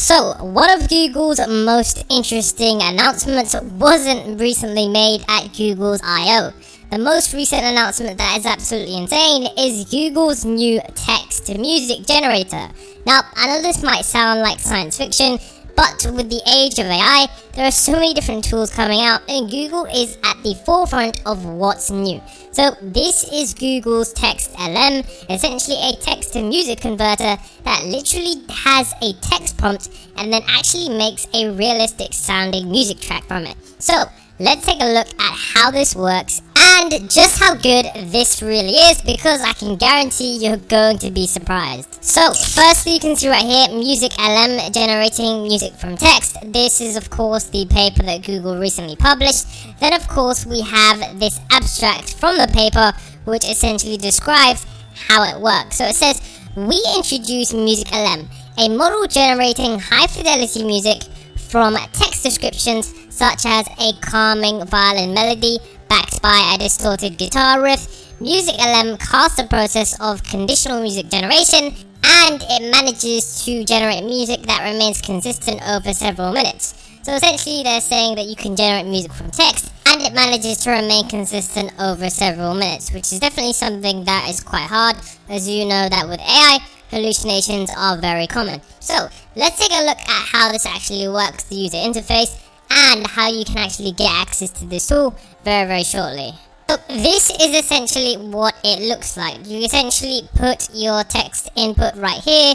So, one of Google's most interesting announcements wasn't recently made at Google's I.O. The most recent announcement that is absolutely insane is Google's new text-to-music generator. Now, I know this might sound like science fiction, but with the age of AI, there are so many different tools coming out, and Google is at the forefront of what's new. So this is Google's Text LM, essentially a text-to-music converter that literally has a text prompt and then actually makes a realistic sounding music track from it. So let's take a look at how this works and just how good this really is, because I can guarantee you're going to be surprised. So firstly, you can see right here, Music LM generating music from text. This is of course the paper that Google recently published. Then of course we have this abstract from the paper which essentially describes how it works. So it says, we introduce Music LM, a model generating high fidelity music from text descriptions such as a calming violin melody backed by a distorted guitar riff. Music LM casts the process of conditional music generation, and it manages to generate music that remains consistent over several minutes. So essentially they're saying that you can generate music from text and it manages to remain consistent over several minutes, which is definitely something that is quite hard, as you know that with AI, hallucinations are very common. So let's take a look at how this actually works, the user interface, and how you can actually get access to this tool very shortly. So this is essentially what it looks like. You essentially put your text input right here,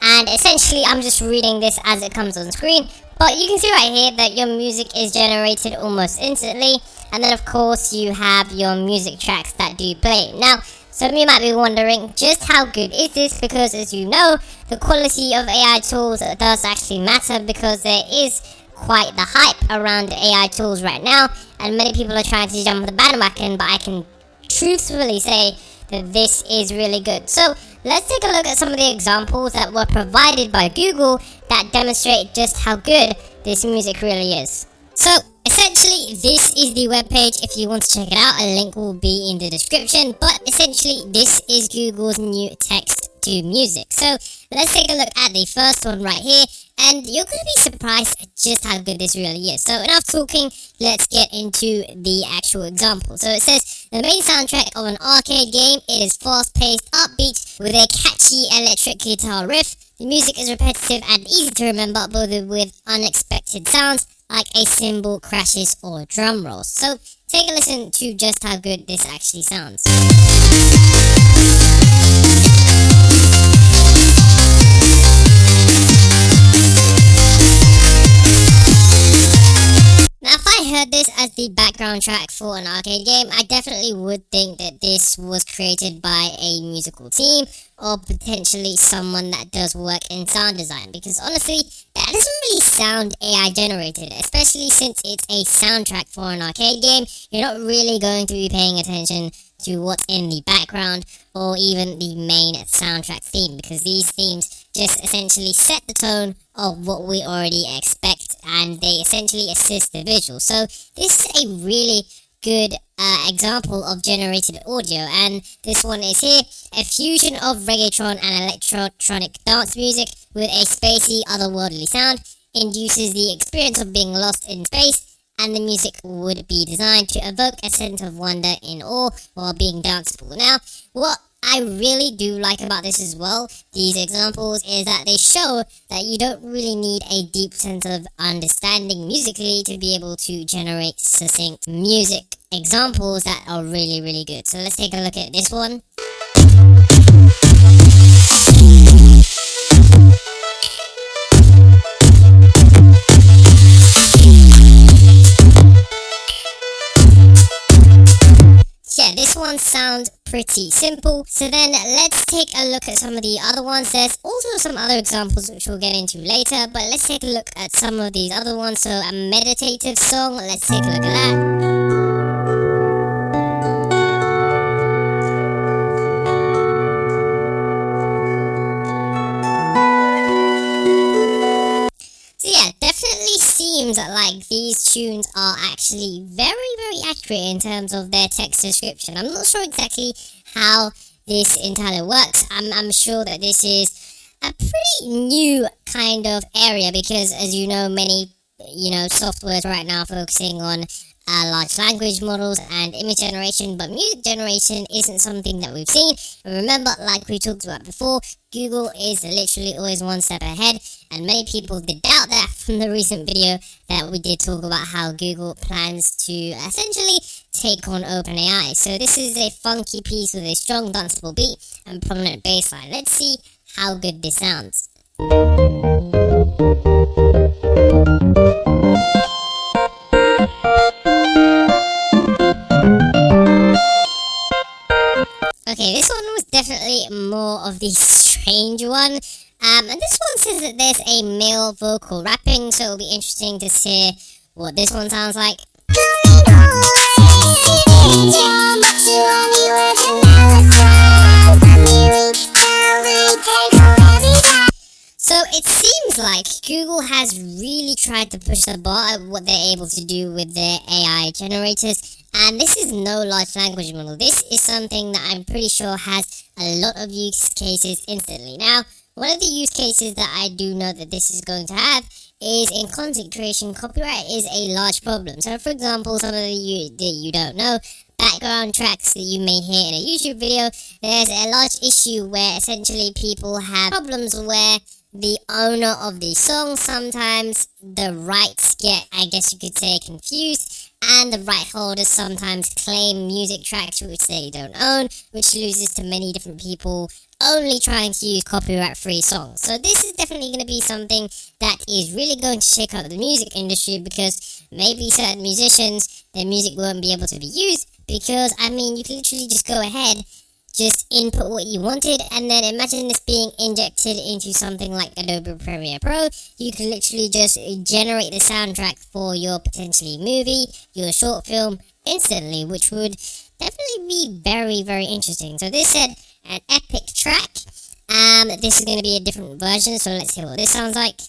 and essentially I'm just reading this as it comes on screen, but you can see right here that your music is generated almost instantly, and then of course you have your music tracks that do play. Now some of you might be wondering just how good is this, because as you know, the quality of AI tools does actually matter, because there is quite the hype around AI tools right now, and many people are trying to jump on the bandwagon, but I can truthfully say that this is really good. So let's take a look at some of the examples that were provided by Google that demonstrate just how good this music really is. So essentially this is the webpage. If you want to check it out, a link will be in the description, but essentially this is Google's new text to music. So let's take a look at the first one right here, and you're going to be surprised at just how good this really is. So enough talking, let's get into the actual example. So it says, the main soundtrack of an arcade game, it is fast-paced, upbeat, with a catchy electric guitar riff. The music is repetitive and easy to remember, but with unexpected sounds like a cymbal crashes or drum rolls. So take a listen to just how good this actually sounds. Now if I heard this as the background track for an arcade game, I definitely would think that this was created by a musical team, or potentially someone that does work in sound design, because honestly, that doesn't really sound AI generated, especially since it's a soundtrack for an arcade game. You're not really going to be paying attention to what's in the background or even the main soundtrack theme, because these themes just essentially set the tone of what we already expect, and they essentially assist the visual. So this is a really good example of generated audio, and this one is here, a fusion of reggaeton and electronic dance music with a spacey otherworldly sound induces the experience of being lost in space, and the music would be designed to evoke a sense of wonder and awe while being danceable. Now what I really do like about this as well, these examples, is that they show that you don't really need a deep sense of understanding musically to be able to generate succinct music examples that are really good. So let's take a look at this one. Yeah, this one sounds pretty simple. So then let's take a look at some of the other ones. There's also some other examples which we'll get into later, but let's take a look at some of these other ones. So a meditative song, let's take a look at that. So yeah, definitely seems like like these tunes are actually very accurate in terms of their text description. I'm not sure exactly how this entirely works. I'm sure that this is a pretty new kind of area because, as you know, many softwares right now focusing on large language models and image generation, but music generation isn't something that we've seen. And remember, like we talked about before, Google is literally always one step ahead, and many people did doubt that from the recent video that we did talk about how Google plans to essentially take on OpenAI. So this is a funky piece with a strong danceable beat and prominent bass line. Let's see how good this sounds. Okay, this one was definitely more of the strange one. And this one says that there's a male vocal rapping, so it'll be interesting to hear what this one sounds like. So it seems like Google has really tried to push the bar at what they're able to do with their AI generators. And this is no large language model. This is something that I'm pretty sure has a lot of use cases instantly. Now, one of the use cases that I do know that this is going to have is in content creation, copyright is a large problem. So, for example, some of you that you don't know, background tracks that you may hear in a YouTube video, there's a large issue where essentially people have problems where the owner of the song, sometimes the rights get, I guess you could say, confused, and the right holders sometimes claim music tracks which they don't own, which loses to many different people only trying to use copyright-free songs. So this is definitely going to be something that is really going to shake up the music industry, because maybe certain musicians, their music won't be able to be used, because, I mean, you can literally just go ahead, just input what you wanted, and then imagine this being injected into something like Adobe Premiere Pro. You can literally just generate the soundtrack for your potentially movie, your short film, instantly, which would definitely be very interesting. So this said an epic track. This is going to be a different version, so let's hear what this sounds like.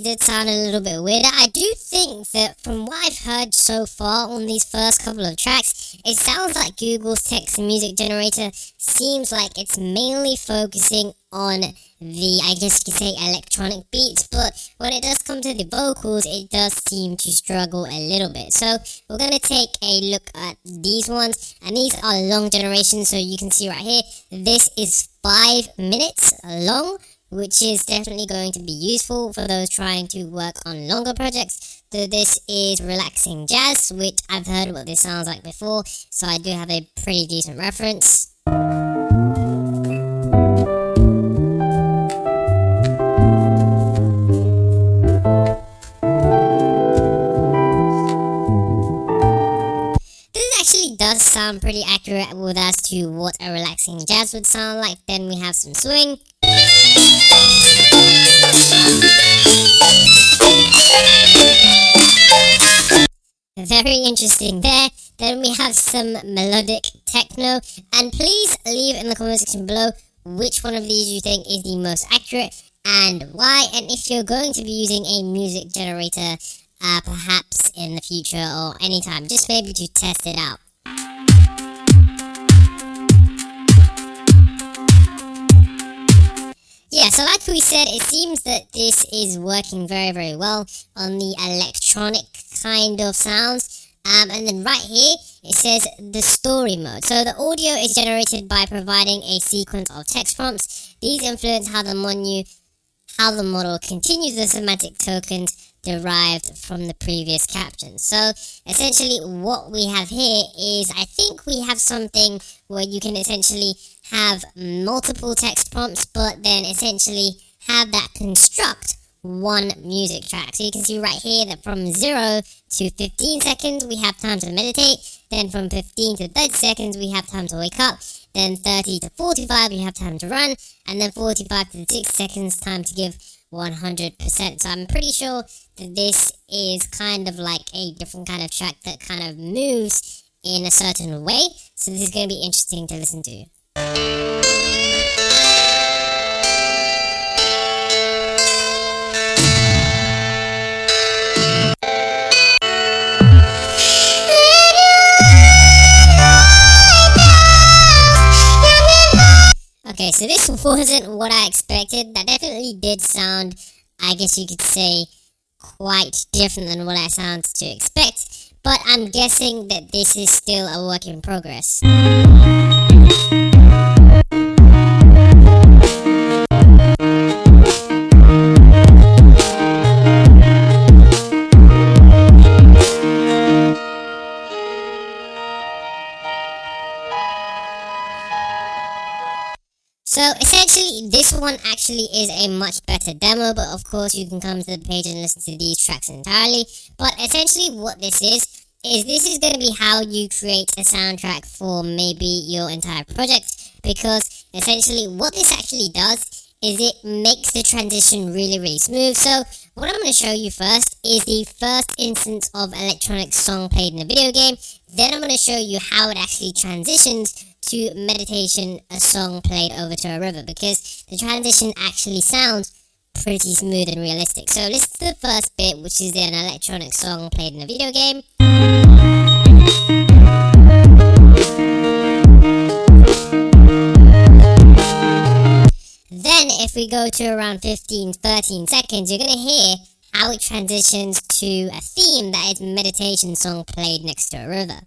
Did sound a little bit weirder. I do think that from what I've heard so far on these first couple of tracks, it sounds like Google's text and music generator seems like it's mainly focusing on the, I guess you could say, electronic beats, but when it does come to the vocals, it does seem to struggle a little bit. So we're going to take a look at these ones, and these are long generations, so you can see right here, this is 5 minutes long, which is definitely going to be useful for those trying to work on longer projects. So this is relaxing jazz, which I've heard what this sounds like before, so I do have a pretty decent reference. This actually does sound pretty accurate with as to what a relaxing jazz would sound like. Then we have some swing. Very interesting there. Then we have some melodic techno, and please leave in the comment section below which one of these you think is the most accurate and why, and if you're going to be using a music generator perhaps in the future or anytime, just maybe to test it out. Yeah, so like we said, it seems that this is working very well on the electronic kind of sounds. And then right here, it says the story mode. So the audio is generated by providing a sequence of text prompts. These influence how the model continues the semantic tokens derived from the previous caption. So essentially what we have here is, I think we have something where you can essentially have multiple text prompts, but then essentially have that construct one music track. So you can see right here that from 0 to 15 seconds we have time to meditate, Then from 15 to 30 seconds, we have time to wake up. Then 30 to 45, you have time to run. And then 45 to 60 seconds, time to give 100%. So I'm pretty sure that this is kind of like a different kind of track that kind of moves in a certain way. So this is going to be interesting to listen to. Okay, so this wasn't what I expected. That definitely did sound, I guess you could say, quite different than what I sound to expect. But I'm guessing that this is still a work in progress. So essentially, this one actually is a much better demo, but of course you can come to the page and listen to these tracks entirely. But essentially what this is this is going to be how you create a soundtrack for maybe your entire project, because essentially what this actually does is it makes the transition really smooth. So what I'm going to show you first is the first instance of electronic song played in a video game. Then I'm going to show you how it actually transitions to meditation, a song played over to a river, because the transition actually sounds pretty smooth and realistic. So listen to the first bit, which is an electronic song played in a video game. Then if we go to around 15-13 seconds, you're going to hear how it transitions to a theme that is meditation song played next to a river.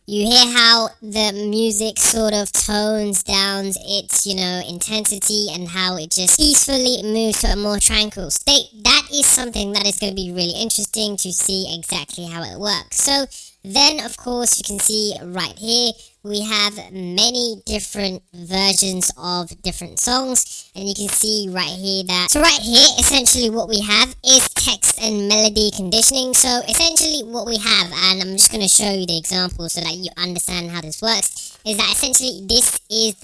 You hear how the music sort of tones down its, intensity, and how it just peacefully moves to a more tranquil state. That is something that is going to be really interesting to see exactly how it works. So then, of course, you can see right here, we have many different versions of different songs, and you can see right here that, so right here, essentially what we have is text and melody conditioning. So essentially what we have, and I'm just going to show you the example so that you understand how this works, is that essentially this is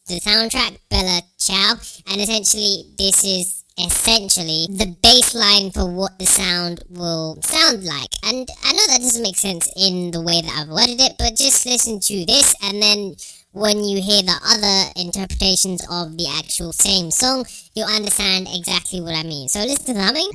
the soundtrack, Bella Ciao, and essentially this is essentially the baseline for what the sound will sound like. And I know that doesn't make sense in the way that I've worded it, but just listen to this, and then when you hear the other interpretations of the actual same song, you'll understand exactly what I mean. So listen to the humming.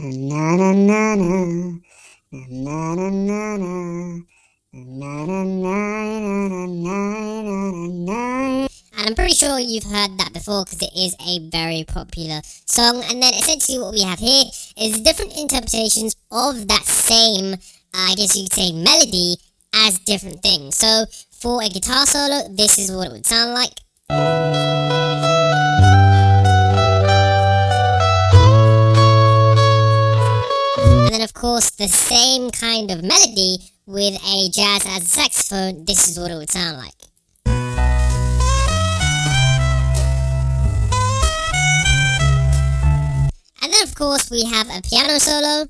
And I'm pretty sure you've heard that before, because it is a very popular song. And then essentially what we have here is different interpretations of that same, I guess you could say, melody as different things. So for a guitar solo, this is what it would sound like. And then of course the same kind of melody with a jazz as a saxophone, this is what it would sound like. And then of course we have a piano solo.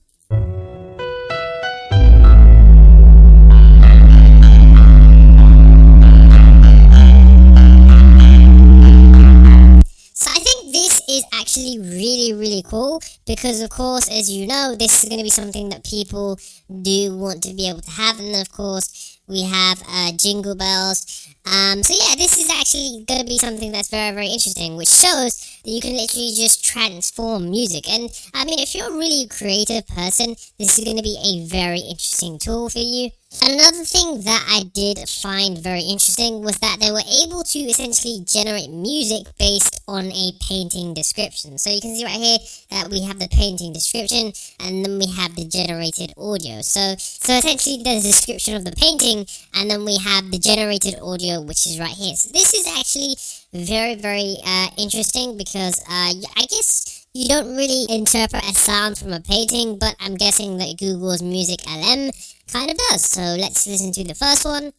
So I think this is actually really cool, because of course, as you know, this is going to be something that people do want to be able to have. And then of course we have jingle bells. So yeah, this is actually going to be something that's very interesting, which shows that you can literally just transform music. And I mean, if you're a really creative person, this is going to be a very interesting tool for you. Another thing that I did find very interesting was that they were able to essentially generate music based on a painting description. So you can see right here that we have the painting description, and then we have the generated audio. So essentially there's a description of the painting, and then we have the generated audio, which is right here. So this is actually very interesting, because I guess you don't really interpret a sound from a painting, but I'm guessing that Google's Music LM kind of does. So let's listen to the first one.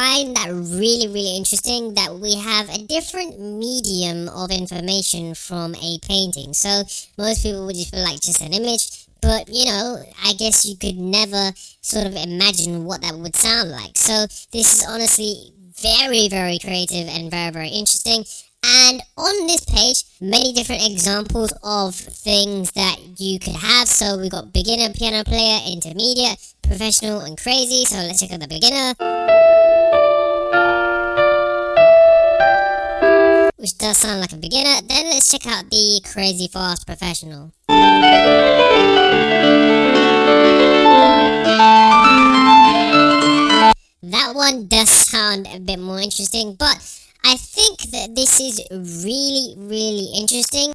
find that really interesting that we have a different medium of information from a painting. So most people would just feel like just an image, but I guess you could never sort of imagine what that would sound like. So this is honestly very creative and very interesting. And on this page, many different examples of things that you could have. So we got beginner, piano player, intermediate, professional, and crazy. So let's check out the beginner, which does sound like a beginner. Then let's check out the crazy fast professional. That one does sound a bit more interesting, but I think that this is really interesting.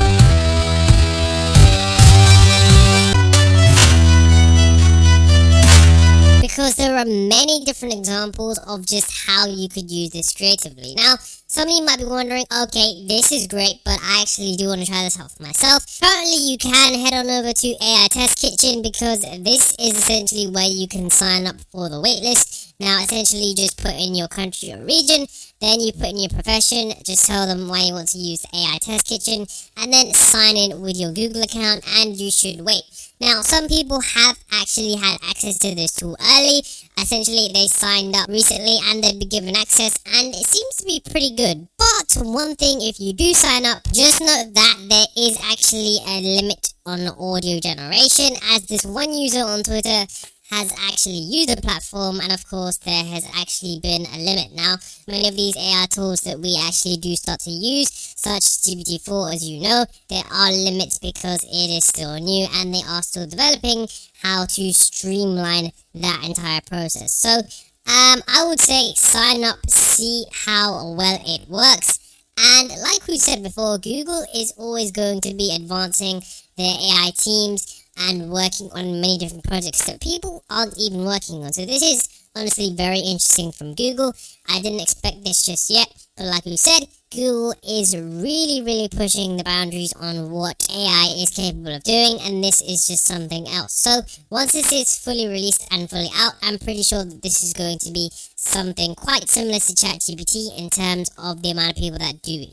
Because there are many different examples of just how you could use this creatively. Now, some of you might be wondering, okay, this is great, but I actually do want to try this out for myself. Currently, you can head on over to AI Test Kitchen because this is essentially where you can sign up for the waitlist. Now, essentially, you just put in your country or region, then you put in your profession, just tell them why you want to use the AI Test Kitchen, and then sign in with your Google account, and you should wait. Now, some people have actually had access to this tool early. Essentially, they signed up recently and they've been given access, and it seems to be pretty good. But one thing, if you do sign up, just note that there is actually a limit on audio generation, as this one user on Twitter has actually used the platform, and of course there has actually been a limit. Now, many of these AI tools that we actually do start to use, such as GPT-4, as you know, there are limits because it is still new and they are still developing how to streamline that entire process. So I would say sign up, see how well it works. And like we said before, Google is always going to be advancing their AI teams and working on many different projects that people aren't even working on. So this is honestly very interesting from Google. I didn't expect this just yet, but like we said, Google is really pushing the boundaries on what AI is capable of doing, and this is just something else. So once this is fully released and fully out, I'm pretty sure that this is going to be something quite similar to ChatGPT in terms of the amount of people that do